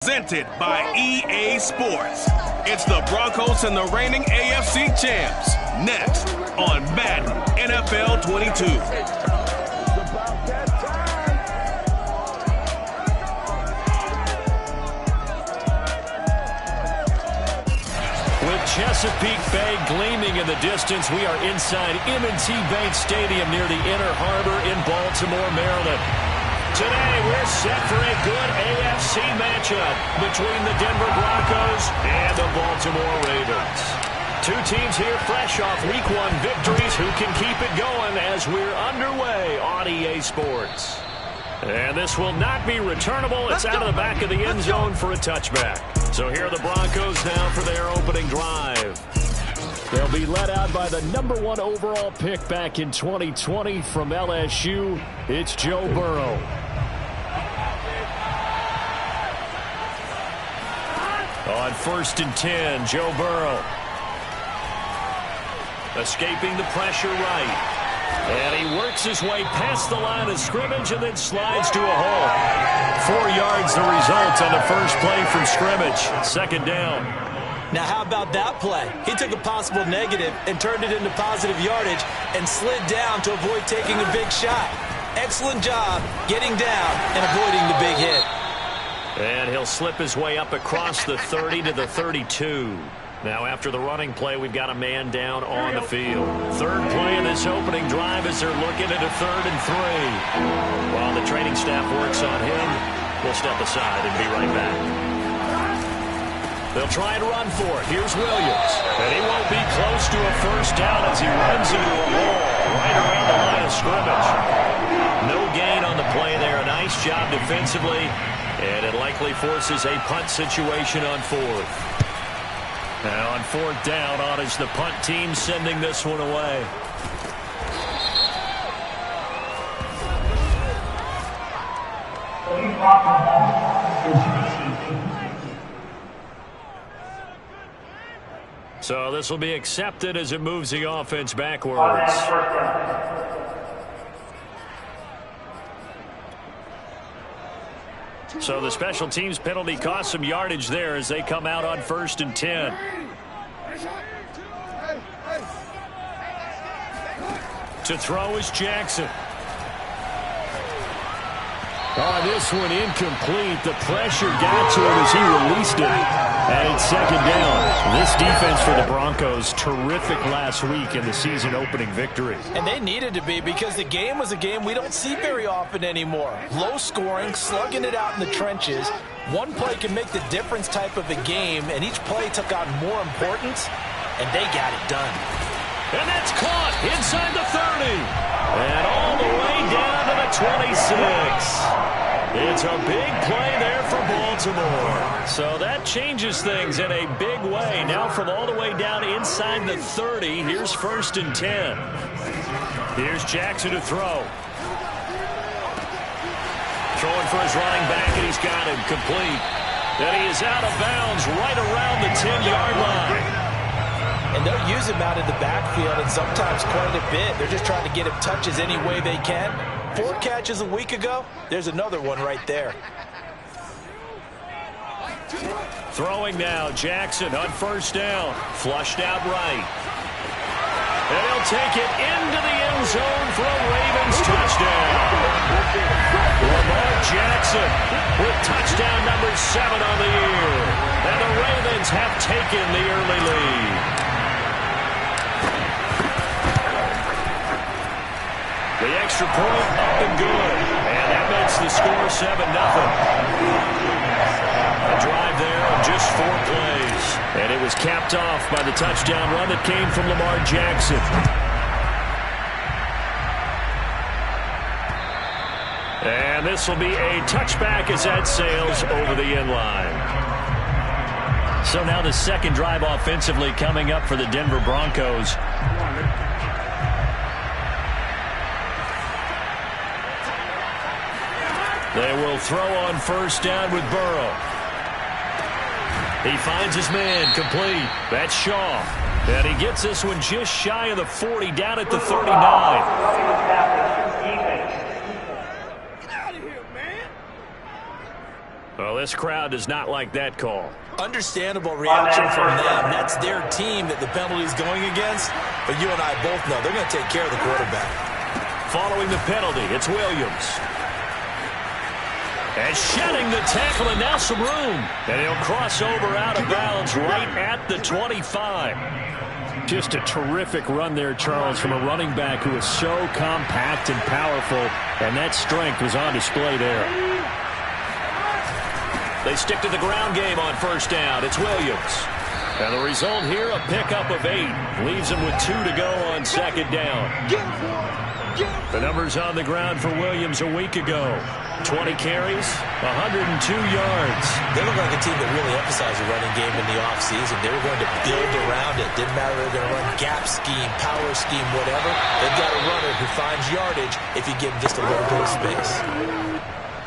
Presented by EA Sports. It's the Broncos and the reigning AFC champs. Next on Madden NFL 22. With Chesapeake Bay gleaming in the distance, we are inside M&T Bank Stadium near the Inner Harbor in Baltimore, Maryland. Today, we're set for a good AFC matchup between the Denver Broncos and the Baltimore Ravens. Two teams here fresh off Week 1 victories who can keep it going as we're underway on EA Sports. And this will not be returnable. It's out of the back of the end zone for a touchback. So here are the Broncos now for their opening drive. They'll be led out by the #1 overall pick back in 2020 from LSU. It's Joe Burrow. On 1st and 10, Joe Burrow. Escaping the pressure right. And he works his way past the line of scrimmage and then slides to a hole. 4 yards the result on the first play from scrimmage. 2nd down. Now, how about that play? He took a possible negative and turned it into positive yardage and slid down to avoid taking a big shot. Excellent job getting down and avoiding the big hit. And he'll slip his way up across the 30 to the 32. Now, after the running play, we've got a man down on the field. 3rd play of this opening drive as they're looking at a 3rd and 3. While the training staff works on him, we'll step aside and be right back. They'll try and run for it. Here's Williams. And he won't be close to a 1st down as he runs into a wall right around the line of scrimmage. No gain on the play there. A nice job defensively. And it likely forces a punt situation on 4th. Now on 4th down, on is the punt team sending this one away. So this will be accepted as it moves the offense backwards. So the special teams penalty cost some yardage there as they come out on 1st and 10. To throw is Jackson. Oh, this one incomplete. The pressure got to him as he released it. And it's 2nd down. This defense for the Broncos, terrific last week in the season opening victory. And they needed to be because the game was a game we don't see very often anymore. Low scoring, slugging it out in the trenches. One play can make the difference type of a game, and each play took on more importance, and they got it done. And that's caught inside the 30. And all the way down to the 26. It's a big play there for Baltimore. So that changes things in a big way. Now from all the way down inside the 30, here's 1st and 10. Here's Jackson to throw. Throwing for his running back, and he's got him complete. And he is out of bounds right around the 10-yard line. And they'll use him out in the backfield, and sometimes quite a bit. They're just trying to get him touches any way they can. 4 catches a week ago, there's another one right there. Throwing now, Jackson on 1st down. Flushed out right. And he'll take it into the end zone for a Ravens touchdown. Lamar Jackson with touchdown number 7 on the year. And the Ravens have taken the early lead. The extra point up and good. And that makes the score 7-0. A drive there of just 4 plays. And it was capped off by the touchdown run that came from Lamar Jackson. And this will be a touchback as that sails over the end line. So now the 2nd drive offensively coming up for the Denver Broncos. They will throw on 1st down with Burrow. He finds his man complete. That's Shaw. And he gets this one just shy of the 40, down at the 39. Get out of here, man. Well, this crowd does not like that call. Understandable reaction from them. That's their team that the penalty's going against. But you and I both know they're going to take care of the quarterback. Following the penalty, it's Williams. And shedding the tackle, and now some room. And he'll cross over out of bounds right at the 25. Just a terrific run there, Charles, from a running back who is so compact and powerful, and that strength was on display there. They stick to the ground game on first down. It's Williams. And the result here, a pickup of 8. Leaves him with 2 to go on second down. The numbers on the ground for Williams a week ago. 20 carries, 102 yards. They look like a team that really emphasized the running game in the offseason. They were going to build around it. Didn't matter if they're going to run gap scheme, power scheme, whatever. They've got a runner who finds yardage if you give him just a little bit of space.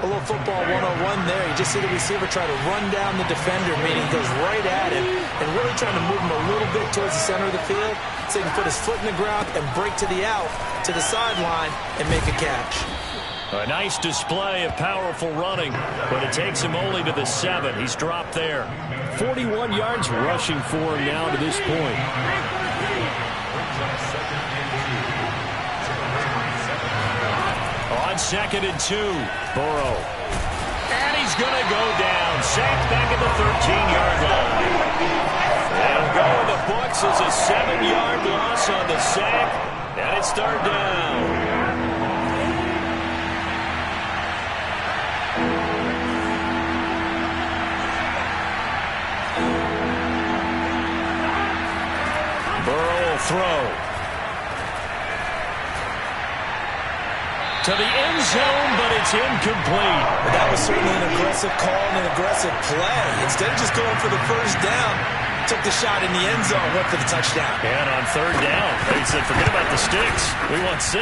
A little football 101 there. You just see the receiver try to run down the defender, meaning he goes right at him and really trying to move him a little bit towards the center of the field so he can put his foot in the ground and break to the out, to the sideline, and make a catch. A nice display of powerful running, but it takes him only to the 7. He's dropped there. 41 yards rushing for him now to this point. On 2nd and 2, Burrow. And he's going to go down. Sacked back at the 13-yard line. They'll go in the books as a 7-yard loss on the sack, and it's 3rd down. Burrow will throw. To the end zone, but it's incomplete. But that was certainly an aggressive call and an aggressive play. Instead of just going for the first down, took the shot in the end zone, went for the touchdown. And on 3rd down, they said, forget about the sticks. We want 6.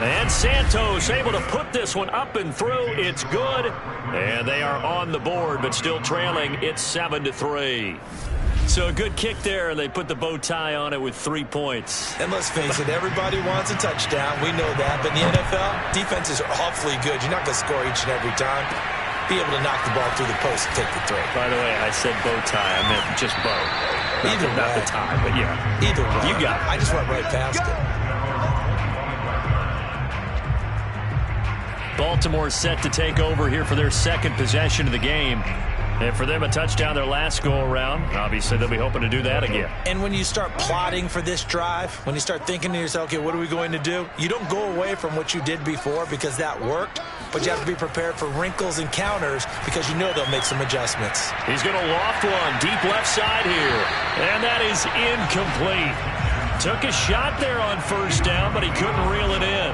And Santos able to put this one up and through. It's good. And they are on the board, but still trailing. It's 7-3. So a good kick there, and they put the bow tie on it with 3 points. And let's face it, everybody wants a touchdown. We know that. But in the NFL, defenses are awfully good. You're not going to score each and every time. Be able to knock the ball through the post and take the throw. By the way, I said bow tie. I meant just bow. Not the tie, but yeah. Either way. You got it. I just went right past it. Baltimore set to take over here for their 2nd possession of the game. And for them, a touchdown their last go-around. Obviously, they'll be hoping to do that again. And when you start plotting for this drive, when you start thinking to yourself, okay, what are we going to do? You don't go away from what you did before because that worked, but you have to be prepared for wrinkles and counters because you know they'll make some adjustments. He's going to loft one deep left side here, and that is incomplete. Took a shot there on first down, but he couldn't reel it in.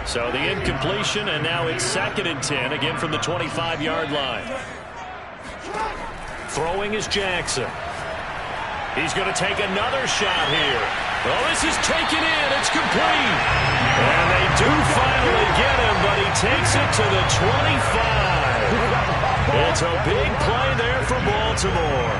So the incompletion, and now it's 2nd and 10, again from the 25-yard line. Throwing is Jackson. He's going to take another shot here. Oh, this is taken in. It's complete. And they do finally get him, but he takes it to the 25. It's a big play there for Baltimore.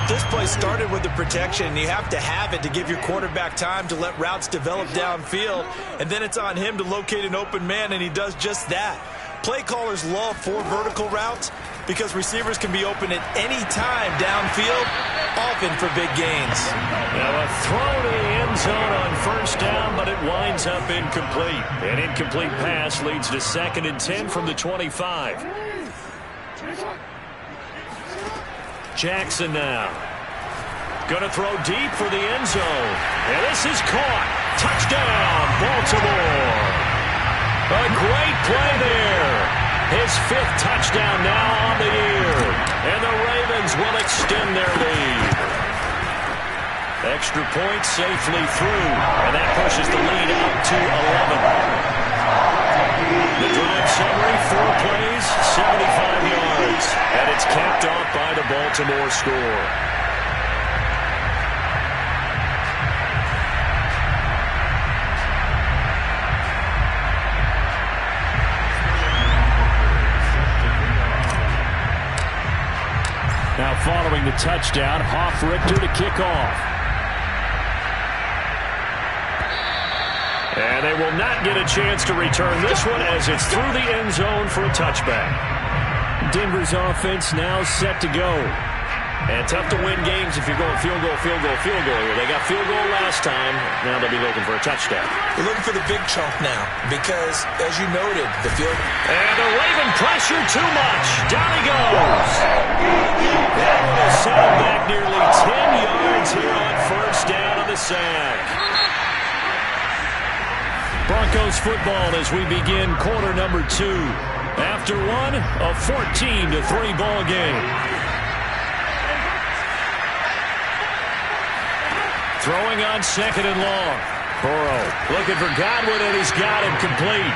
This play started with the protection, and you have to have it to give your quarterback time to let routes develop downfield, and then it's on him to locate an open man, and he does just that. Play callers love 4 vertical routes because receivers can be open at any time downfield, often for big gains. Now a throw to the end zone on first down, but it winds up incomplete. An incomplete pass leads to 2nd and 10 from the 25. Jackson now. Going to throw deep for the end zone. And this is caught. Touchdown, Baltimore. A great play there. His 5th touchdown now on the year. And the Ravens will extend their lead. Extra point safely through. And that pushes the lead up to 11. The drive summary, 4 plays, 75 yards. And it's capped off by the Baltimore score. Now following the touchdown, Hoff-Richter to kick off. And they will not get a chance to return this one as it's through the end zone for a touchback. Denver's offense now set to go. And tough to win games if you're going field goal, field goal, field goal here. They got field goal last time. Now they'll be looking for a touchdown. They're looking for the big chunk now because, as you noted, the field... And the Raven pressure too much. Down he goes. That will set him back nearly 10 yards here on first down on the sack. Broncos football as we begin quarter number 2. After one, a 14-3 ball game. Throwing on second and long. Burrow looking for Godwin, and he's got him complete.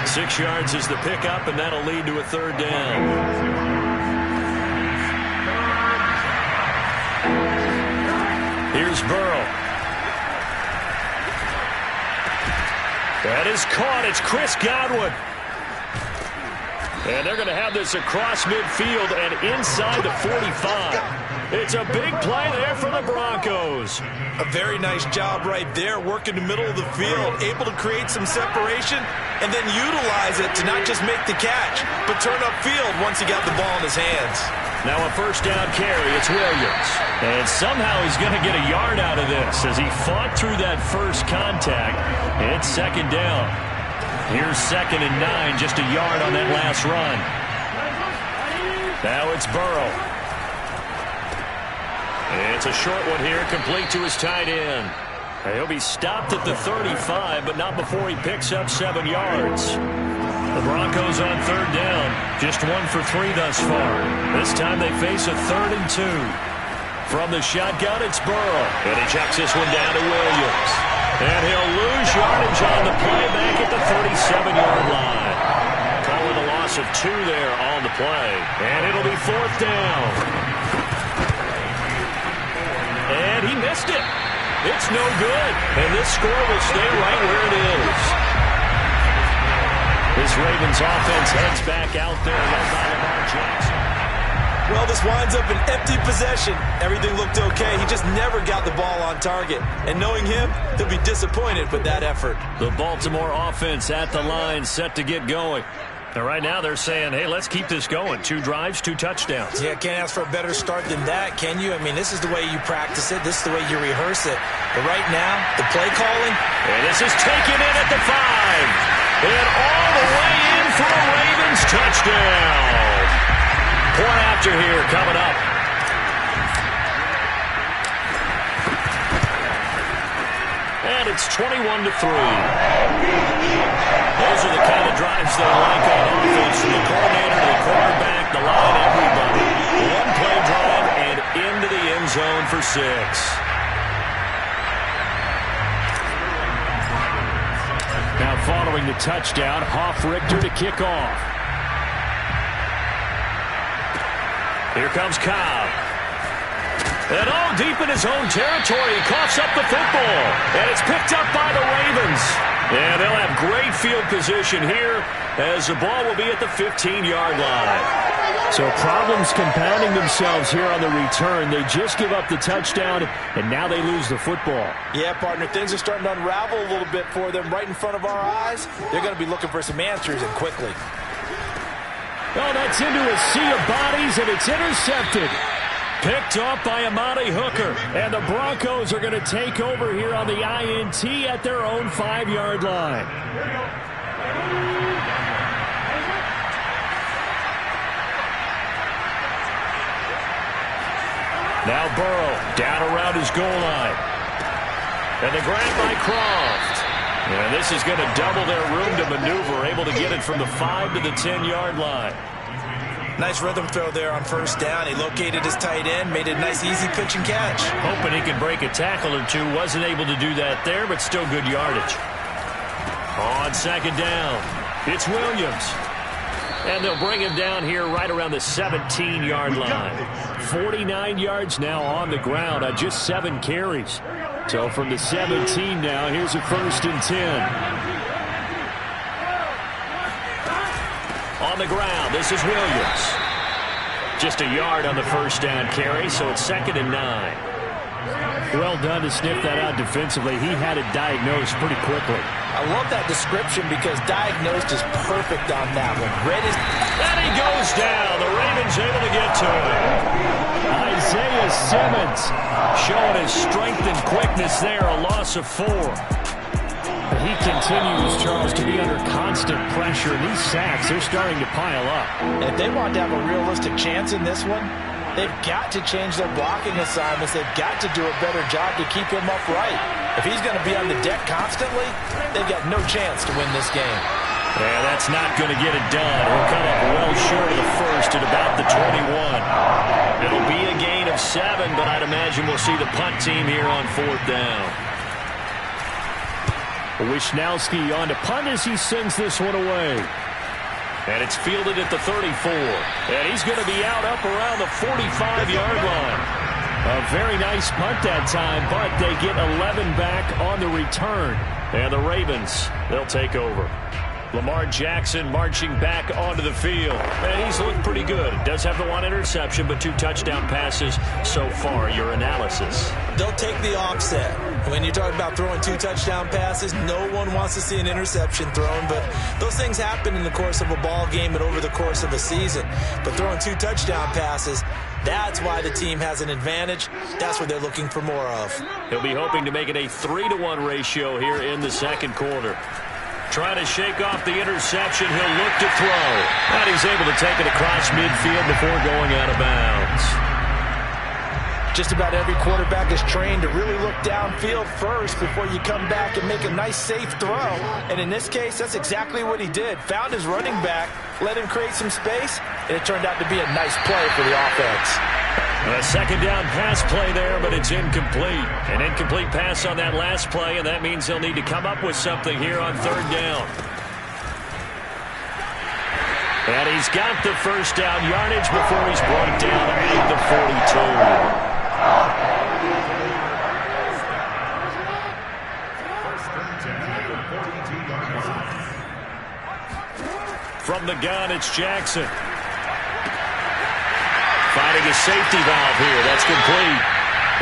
6 yards is the pickup, and that'll lead to a third down. Here's Burrow. That is caught. It's Chris Godwin. And they're going to have this across midfield and inside the 45. It's a big play there for the Broncos. A very nice job right there, working the middle of the field, able to create some separation and then utilize it to not just make the catch, but turn upfield once he got the ball in his hands. Now a first down carry. It's Williams. And somehow he's going to get a yard out of this as he fought through that first contact. It's second down. Here's 2nd and 9, just a yard on that last run. Now it's Burrow. It's a short one here, complete to his tight end. He'll be stopped at the 35, but not before he picks up 7 yards. The Broncos on third down, just 1 for 3 thus far. This time they face a 3rd and 2. From the shotgun, it's Burrow. And he chucks this one down to Williams. And he'll lose yardage on the play back at the 37-yard line. Calling a loss of 2 there on the play. And it'll be 4th down. And he missed it. It's no good. And this score will stay right where it is. This Ravens offense heads back out there led by Lamar Jackson. Well, this winds up an empty possession. Everything looked okay. He just never got the ball on target. And knowing him, he'll be disappointed with that effort. The Baltimore offense at the line, set to get going. And right now they're saying, hey, let's keep this going. 2 drives, 2 touchdowns. Yeah, can't ask for a better start than that, can you? I mean, this is the way you practice it. This is the way you rehearse it. But right now, the play calling. And this is taken in at the 5. And all the way in for a Ravens touchdown. Point after here coming up. And it's 21-3. Those are the kind of drives they like on offense, from the coordinator to the quarterback, the line, everybody. One play drive and into the end zone for 6. Now following the touchdown, Hoff-Richter to kick off. Here comes Cobb. And all deep in his own territory, he coughs up the football. And it's picked up by the Ravens. And they'll have great field position here as the ball will be at the 15-yard line. So problems compounding themselves here on the return. They just give up the touchdown, and now they lose the football. Yeah, partner, things are starting to unravel a little bit for them right in front of our eyes. They're going to be looking for some answers, and quickly. Oh, that's into a sea of bodies, and it's intercepted. Picked off by Amani Hooker. And the Broncos are going to take over here on the INT at their own 5-yard line. Now Burrow down around his goal line. And the grab by Croft. And this is going to double their room to maneuver, able to get it from the 5 to the 10-yard line. Nice rhythm throw there on first down. He located his tight end, made a nice easy pitch and catch. Hoping he could break a tackle or two. Wasn't able to do that there, but still good yardage. On second down, it's Williams. And they'll bring him down here right around the 17-yard line. 49 yards now on the ground on just 7 carries. So from the 17 now, here's a 1st and 10. On the ground, this is Williams. Just a yard on the first down carry, so it's 2nd and 9. Well done to sniff that out defensively. He had it diagnosed pretty quickly. I love that description because diagnosed is perfect on that one. And he goes down. The Ravens able to get to him. Isaiah Simmons showing his strength and quickness there. A loss of 4. But he continues, Charles, to be under constant pressure. And these sacks, they're starting to pile up. And if they want to have a realistic chance in this one, they've got to change their blocking assignments. They've got to do a better job to keep him upright. If he's going to be on the deck constantly, they've got no chance to win this game. Yeah, that's not going to get it done. He'll come up well short of the first at about the 21. It'll be a gain of 7, but I'd imagine we'll see the punt team here on 4th down. Wishnowski on to punt as he sends this one away. And it's fielded at the 34. And he's going to be out up around the 45-yard line. A very nice punt that time, but they get 11 back on the return. And the Ravens, they'll take over. Lamar Jackson marching back onto the field. And he's looked pretty good. Does have the 1 interception, but 2 touchdown passes so far. Your analysis? They'll take the offset. When you're talking about throwing 2 touchdown passes, no one wants to see an interception thrown, but those things happen in the course of a ball game and over the course of a season. But throwing 2 touchdown passes, that's why the team has an advantage. That's what they're looking for more of. He'll be hoping to make it a 3-to-1 ratio here in the second quarter. Trying to shake off the interception. He'll look to throw. And he's able to take it across midfield before going out of bounds. Just about every quarterback is trained to really look downfield first before you come back and make a nice, safe throw. And in this case, that's exactly what he did. Found his running back, let him create some space, and it turned out to be a nice play for the offense. A second down pass play there, but it's incomplete. An incomplete pass on that last play, and that means they'll need to come up with something here on 3rd down. And he's got the first down yardage before he's brought down at the 42. From the gun, it's Jackson. Finding a safety valve here. That's complete.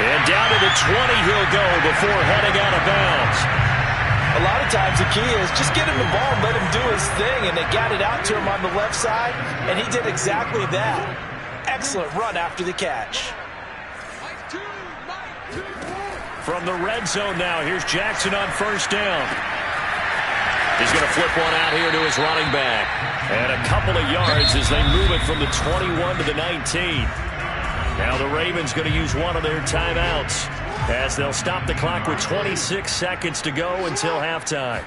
And down to the 20 he'll go before heading out of bounds. A lot of times the key is just get him the ball and let him do his thing, and they got it out to him on the left side, and he did exactly that. Excellent run after the catch. From the red zone now, here's Jackson on 1st down. He's going to flip one out here to his running back. And a couple of yards as they move it from the 21 to the 19. Now the Ravens going to use one of their timeouts as they'll stop the clock with 26 seconds to go until halftime.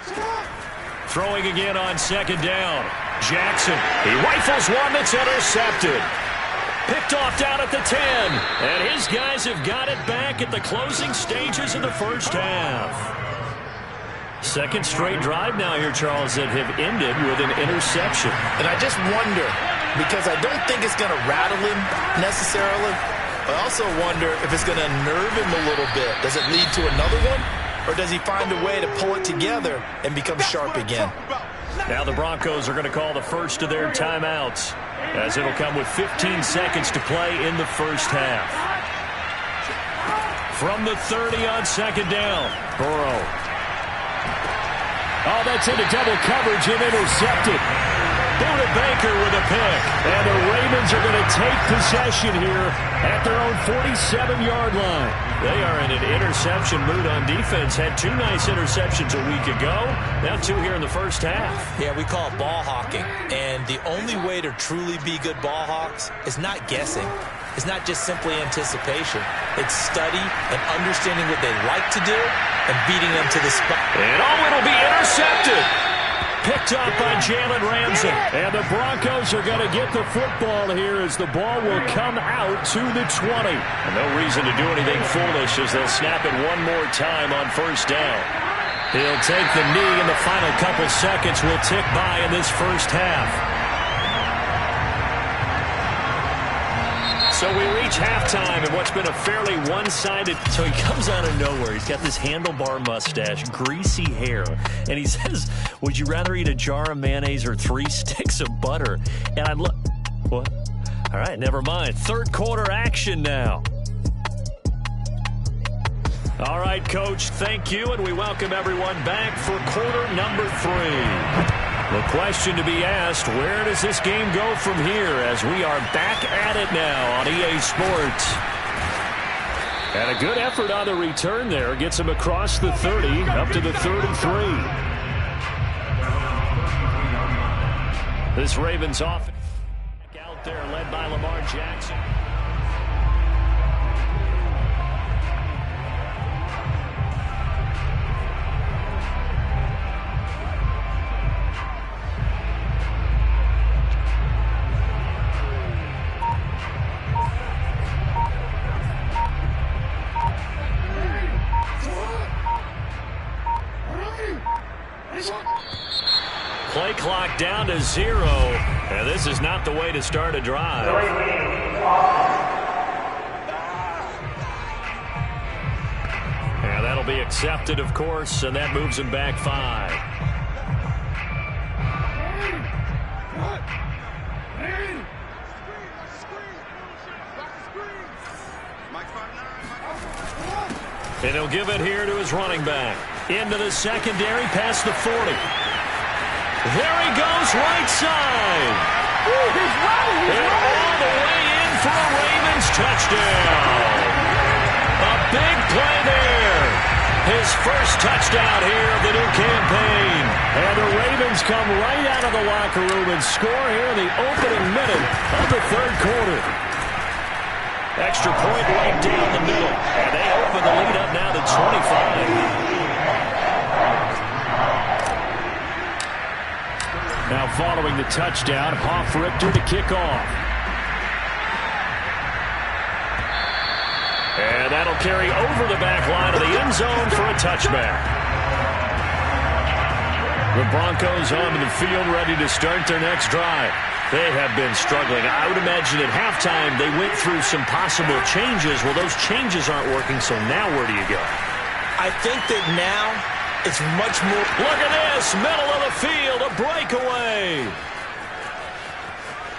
Throwing again on 2nd down. Jackson, he rifles one that's intercepted. Picked off down at the 10. And his guys have got it back at the closing stages of the first half. Second straight drive now here, Charles, that have ended with an interception. And I just wonder, because I don't think it's going to rattle him necessarily, but I also wonder if it's going to nerve him a little bit. Does it lead to another one? Or does he find a way to pull it together and become sharp again? Now the Broncos are going to call the first of their timeouts, as it'll come with 15 seconds to play in the first half. From the 30 on 2nd down, Burrow. Oh, that's into double coverage and intercepted. Buda Baker with a pick. And the Ravens are going to take possession here at their own 47-yard line. They are in an interception mood on defense. Had 2 nice interceptions a week ago. Now 2 here in the first half. Yeah, we call it ball hawking. And the only way to truly be good ball hawks is not guessing. It's not just simply anticipation. It's study and understanding what they like to do and beating them to the spot. And it'll be intercepted. Picked up by Jalen Ramsey. And the Broncos are going to get the football here as the ball will come out to the 20. And no reason to do anything foolish as they'll snap it one more time on 1st down. He'll take the knee, and the final couple seconds will tick by in this first half. So we reach halftime in what's been a fairly one-sided. So he comes out of nowhere. He's got this handlebar mustache, greasy hair. And he says, would you rather eat a jar of mayonnaise or 3 sticks of butter? And I look. What? All right, never mind. Third quarter action now. All right, Coach, thank you, and we welcome everyone back for quarter number 3. The question to be asked, where does this game go from here as we are back at it now on EA Sports? And a good effort on the return there. Gets him across the 30, up to the 33. This Ravens offense out there led by Lamar Jackson. Play clock down to 0, and this is not the way to start a drive. And that'll be accepted, of course, and that moves him back 5. And he'll give it here to his running back. Into the secondary, past the 40. There he goes, right side. And all the way in for a Ravens touchdown. A big play there. His first touchdown here of the new campaign. And the Ravens come right out of the locker room and score here in the opening minute of the 3rd quarter. Extra point right down the middle. And they open the lead up now to 25. Now following the touchdown, Hoff-Richter to kick off. And that'll carry over the back line of the end zone for a touchback. The Broncos onto the field ready to start their next drive. They have been struggling. I would imagine at halftime they went through some possible changes. Well, those changes aren't working, so now where do you go? I think that now it's much more. Look at this, middle of the field, a breakaway.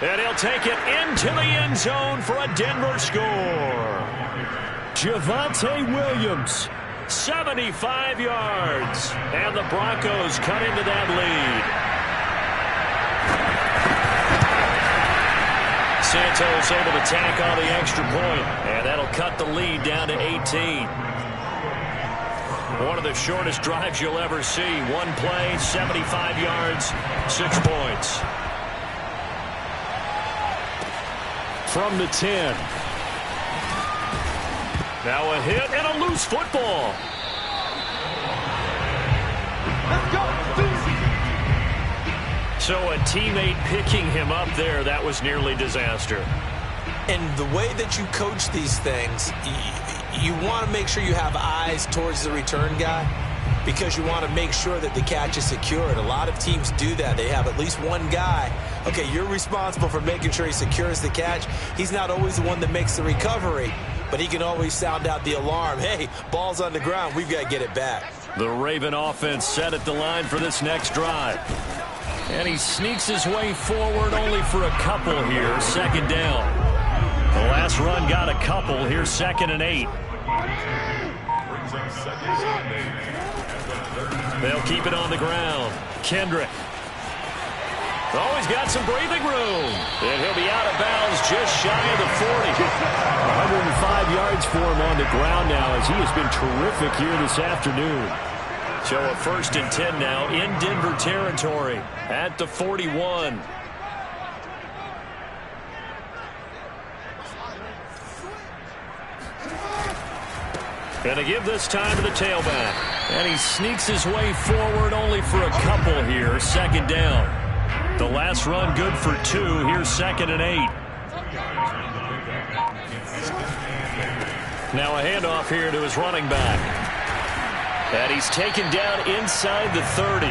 And he'll take it into the end zone for a Denver score. Javonte Williams, 75 yards. And the Broncos cut into that lead. Santos able to tack on the extra point, and that'll cut the lead down to 18. One of the shortest drives you'll ever see. One play, 75 yards, 6 points. From the 10. Now a hit and a loose football. Let's go. So a teammate picking him up there, that was nearly disaster. And the way that you coach these things, you want to make sure you have eyes towards the return guy because you want to make sure that the catch is secured. A lot of teams do that. They have at least one guy. Okay, you're responsible for making sure he secures the catch. He's not always the one that makes the recovery, but he can always sound out the alarm. Hey, ball's on the ground. We've got to get it back. The Raven offense set at the line for this next drive. And he sneaks his way forward only for a couple here, 2nd down. The last run got a couple. Here's 2nd and 8. They'll keep it on the ground. Kendrick. Oh, he's got some breathing room. And he'll be out of bounds just shy of the 40. 105 yards for him on the ground now as he has been terrific here this afternoon. So a 1st and 10 now in Denver territory at the 41. Going to give this time to the tailback. And he sneaks his way forward only for a couple here. 2nd down. The last run good for 2. Here's 2nd and 8. Now a handoff here to his running back. And he's taken down inside the 30.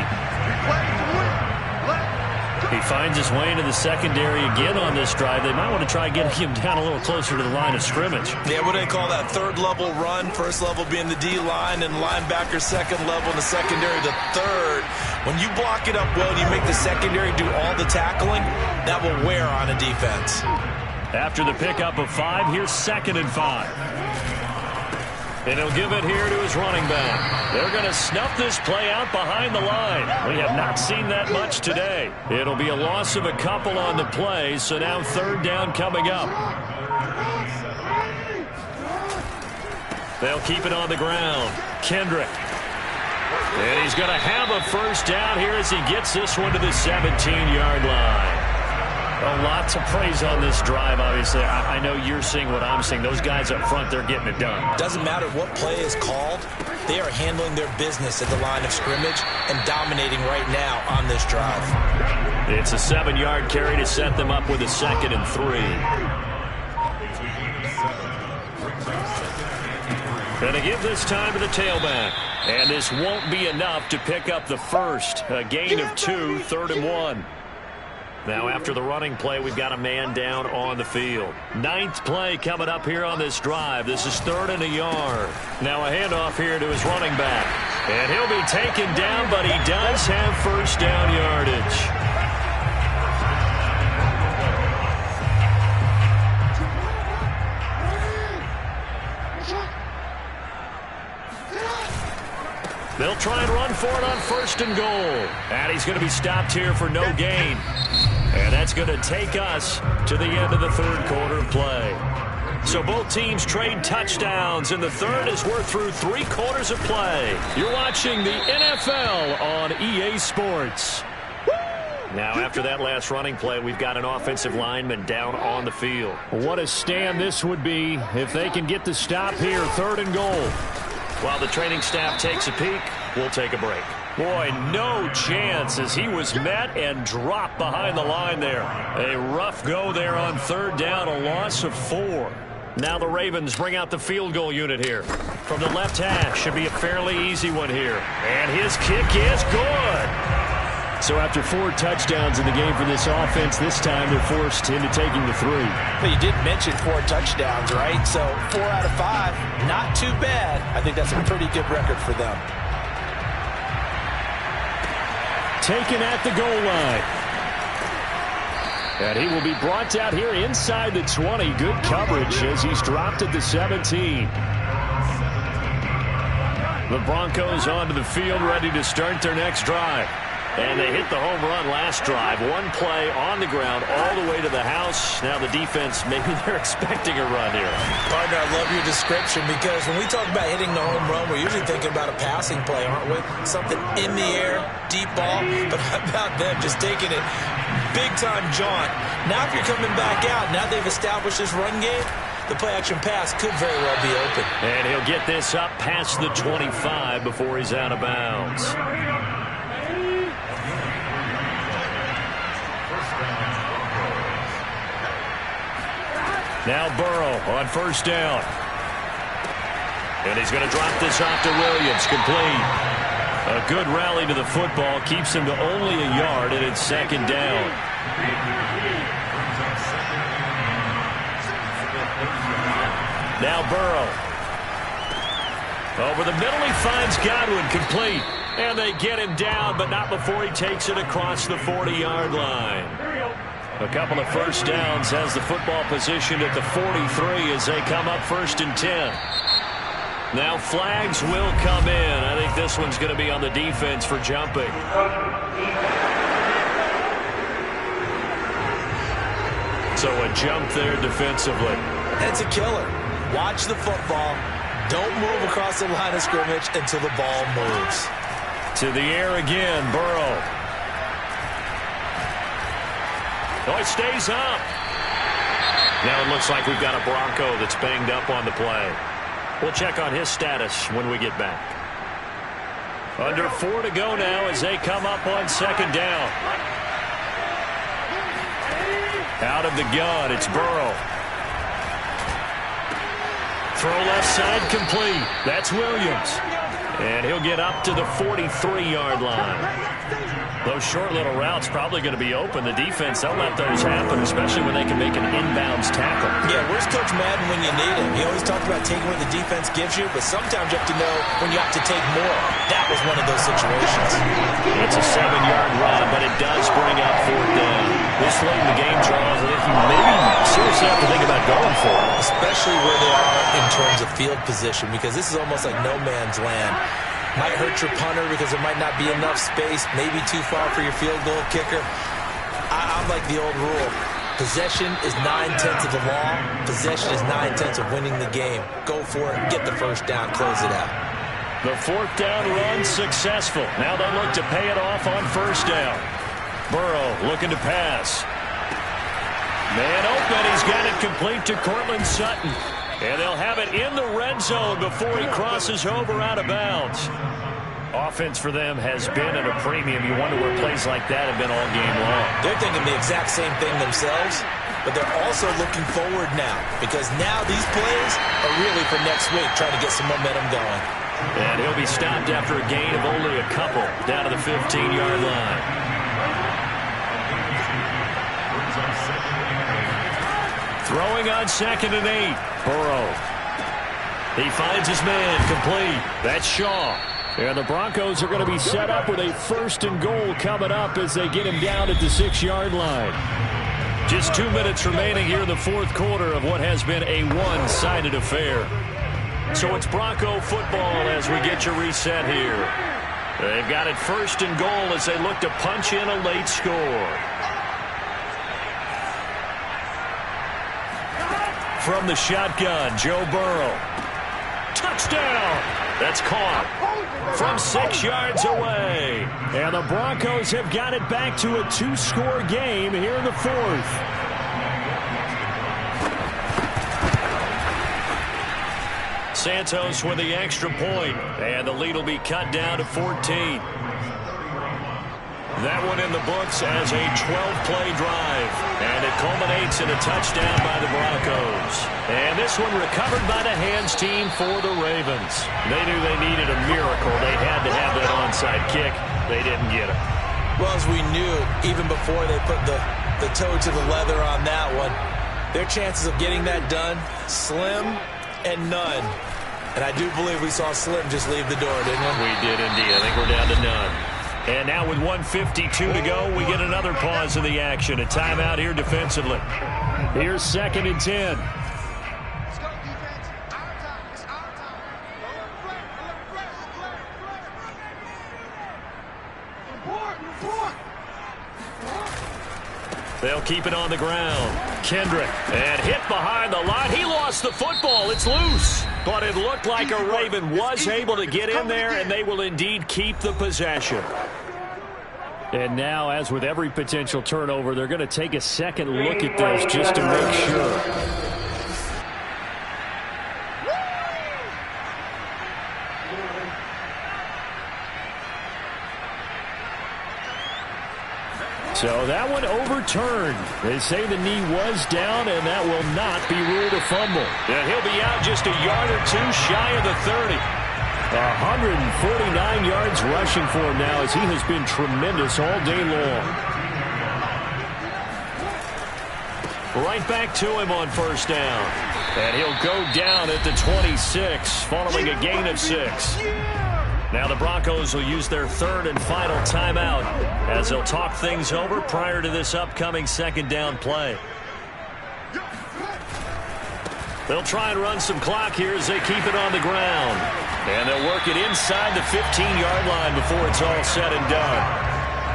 He finds his way into the secondary again on this drive. They might want to try getting him down a little closer to the line of scrimmage. Yeah, what do they call that? 3rd level run. 1st level being the D-line and linebacker 2nd level, and the secondary the 3rd. When you block it up well and you make the secondary do all the tackling, that will wear on a defense. After the pickup of 5, here's 2nd and 5. And he'll give it here to his running back. They're going to snuff this play out behind the line. We have not seen that much today. It'll be a loss of a couple on the play, so now third down coming up. They'll keep it on the ground. Kendrick. And he's going to have a first down here as he gets this one to the 17-yard line. A lot to praise on this drive, obviously. I know you're seeing what I'm seeing. Those guys up front, they're getting it done. Doesn't matter what play is called. They are handling their business at the line of scrimmage and dominating right now on this drive. It's a 7-yard carry to set them up with a 2nd and 3. Going to give this time to the tailback. And this won't be enough to pick up the first. A gain of 2, 3rd and 1. Now after the running play, we've got a man down on the field. 9th play coming up here on this drive. This is 3rd and a yard. Now a handoff here to his running back. And he'll be taken down, but he does have first down yardage. They'll try and run for it on 1st and goal. And he's going to be stopped here for no gain. And that's going to take us to the end of the 3rd quarter play. So both teams trade touchdowns in the 3rd as we're through 3 quarters of play. You're watching the NFL on EA Sports. Now after that last running play, we've got an offensive lineman down on the field. What a stand this would be if they can get the stop here, 3rd and goal. While the training staff takes a peek, we'll take a break. Boy, no chance as he was met and dropped behind the line there. A rough go there on 3rd down, a loss of 4. Now the Ravens bring out the field goal unit here. From the left hash, should be a fairly easy one here. And his kick is good. So after 4 touchdowns in the game for this offense, this time they're forced into taking the 3. But you did mention 4 touchdowns, right? So 4 out of 5, not too bad. I think that's a pretty good record for them. Taken at the goal line. And he will be brought out here inside the 20. Good coverage as he's dropped at the 17. The Broncos onto the field, ready to start their next drive. And they hit the home run last drive. 1 play on the ground all the way to the house. Now the defense, maybe they're expecting a run here. Partner, I love your description because when we talk about hitting the home run, we're usually thinking about a passing play, aren't we? Something in the air, deep ball. But how about them just taking it big-time jaunt? Now if you're coming back out, now they've established this run game, the play-action pass could very well be open. And he'll get this up past the 25 before he's out of bounds. Now Burrow on 1st down. And he's going to drop this off to Williams, complete. A good rally to the football, keeps him to only a yard, and it's 2nd down. Now Burrow. Over the middle, he finds Godwin, complete. And they get him down, but not before he takes it across the 40-yard line. A couple of first downs has the football positioned at the 43 as they come up 1st and 10. Now flags will come in. I think this one's going to be on the defense for jumping. So a jump there defensively. That's a killer. Watch the football. Don't move across the line of scrimmage until the ball moves. To the air again, Burrow. Oh, it stays up. Now it looks like we've got a Bronco that's banged up on the play. We'll check on his status when we get back. Under 4 to go now as they come up on 2nd down. Out of the gun, it's Burrow. Throw left side complete. That's Williams. And he'll get up to the 43-yard line. Those short little routes probably going to be open. The defense, they'll let those happen, especially when they can make an inbounds tackle. Yeah, where's Coach Madden when you need him? He always talked about taking what the defense gives you, but sometimes you have to know when you have to take more. That was one of those situations. It's a 7-yard run, but it does bring up 4th down. This late in the game, Charles, I think you maybe seriously have to think about going for it. Especially especially where they are in terms of field position, because this is almost like no man's land. Might hurt your punter because there might not be enough space, maybe too far for your field goal kicker. I'm like the old rule. Possession is 9/10 of the law. Possession is 9/10 of winning the game. Go for it, get the first down, close it out. The fourth down run successful. Now they look to pay it off on first down. Burrow looking to pass. Man open, he's got it complete to Cortland Sutton. And they'll have it in the red zone before he crosses over out of bounds. Offense for them has been at a premium. You wonder where plays like that have been all game long. They're thinking the exact same thing themselves, but they're also looking forward now, because now these plays are really for next week, trying to get some momentum going. And he'll be stopped after a gain of only a couple down to the 15-yard line. Throwing on 2nd and 8. Burrow. He finds his man complete. That's Shaw. And the Broncos are going to be set up with a 1st and goal coming up as they get him down at the 6-yard line. Just 2 minutes remaining here in the fourth quarter of what has been a one-sided affair. So it's Bronco football as we get you reset here. They've got it 1st and goal as they look to punch in a late score. From the shotgun, Joe Burrow. Touchdown! That's caught from 6 yards away. And the Broncos have got it back to a 2-score game here in the fourth. Santos with the extra point, and the lead will be cut down to 14. That one in the books as a 12-play drive, and it culminates in a touchdown by the Broncos. And this one recovered by the hands team for the Ravens. They knew they needed a miracle. They had to have that onside kick. They didn't get it. Well, as we knew, even before they put the toe to the leather on that one, their chances of getting that done, slim and none. And I do believe we saw Slim just leave the door, didn't we? We did indeed. I think we're down to none. And now with 1:52 to go, we get another pause in the action. A timeout here defensively. Here's 2nd and 10. They'll keep it on the ground. Kendrick, and hit behind the line. He lost the football. It's loose. But it looked like a Raven was able to get in there, and they will indeed keep the possession. And now, as with every potential turnover, they're going to take a second look at this just to make sure. So that one overturned. They say the knee was down, and that will not be ruled a fumble. And he'll be out just a yard or two shy of the 30. 149 yards rushing for him now, as he has been tremendous all day long. Right back to him on first down. And he'll go down at the 26 following a gain of 6. Now the Broncos will use their 3rd and final timeout as they'll talk things over prior to this upcoming 2nd down play. They'll try and run some clock here as they keep it on the ground. And they'll work it inside the 15-yard line before it's all said and done.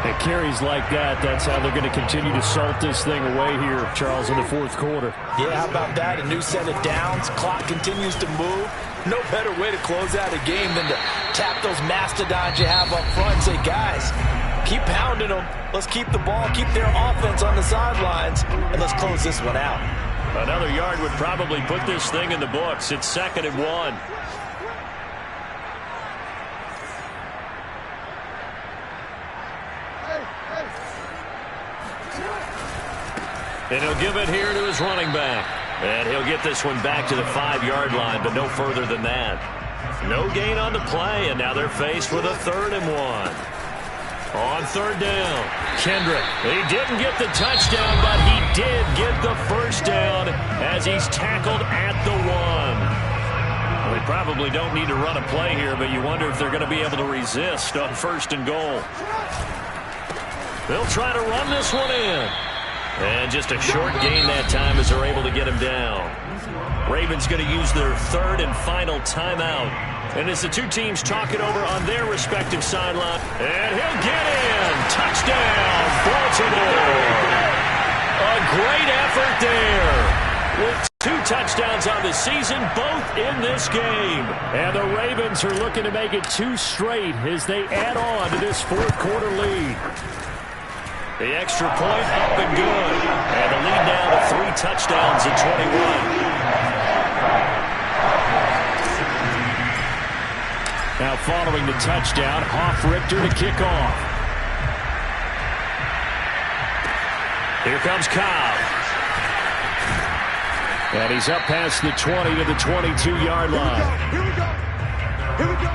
It carries like that. That's how they're going to continue to salt this thing away here, Charles, in the fourth quarter. Yeah, how about that? A new set of downs. Clock continues to move. No better way to close out a game than to tap those mastodons you have up front and say, guys, keep pounding them. Let's keep the ball, keep their offense on the sidelines, and let's close this one out. Another yard would probably put this thing in the books. It's 2nd and 1. And he'll give it here to his running back. And he'll get this one back to the 5-yard line, but no further than that. No gain on the play, and now they're faced with a 3rd and 1. On 3rd down, Kendrick. He didn't get the touchdown, but he did get the first down as he's tackled at the 1. Well, they probably don't need to run a play here, but you wonder if they're going to be able to resist on 1st and goal. They'll try to run this one in. And just a short gain that time as they're able to get him down. Ravens going to use their third and final timeout. And as the two teams talk it over on their respective sideline. And he'll get in. Touchdown, Baltimore. A great effort there. With 2 touchdowns on the season, both in this game. And the Ravens are looking to make it 2 straight as they add on to this fourth-quarter lead. The extra point up and good. And the lead now to 3 touchdowns at 21. Now following the touchdown, Hoff-Richter to kick off. Here comes Cobb. And he's up past the 20 to the 22-yard line. Here we go. Here we go.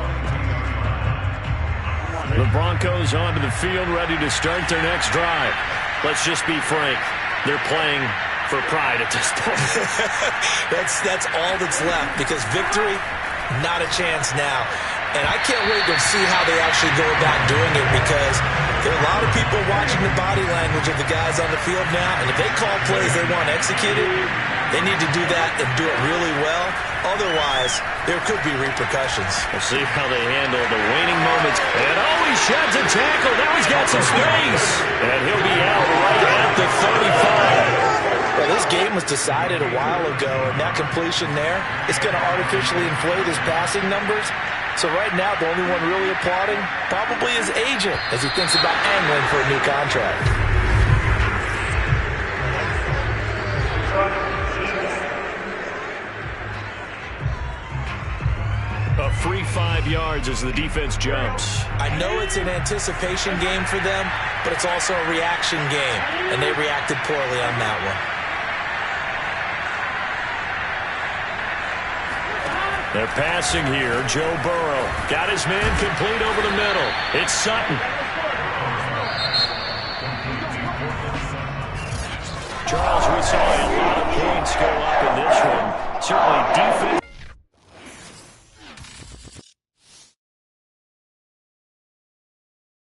The Broncos onto the field, ready to start their next drive. Let's just be frank. They're playing for pride at this point. That's all that's left, because victory, not a chance now. And I can't wait to see how they actually go about doing it, because there are a lot of people watching the body language of the guys on the field now, and if they call plays they want executed, they need to do that and do it really well. Otherwise, there could be repercussions. We'll see how they handle the waning moments. And he sheds a tackle. Now he's got some space. And he'll be out right at the 35. Well, this game was decided a while ago, and that completion there is going to artificially inflate his passing numbers. So right now, the only one really applauding probably his agent as he thinks about angling for a new contract. A free 5 yards as the defense jumps. I know it's an anticipation game for them, but it's also a reaction game, and they reacted poorly on that one. They're passing here. Joe Burrow got his man complete over the middle. It's Sutton. Charles, we saw a lot of points go up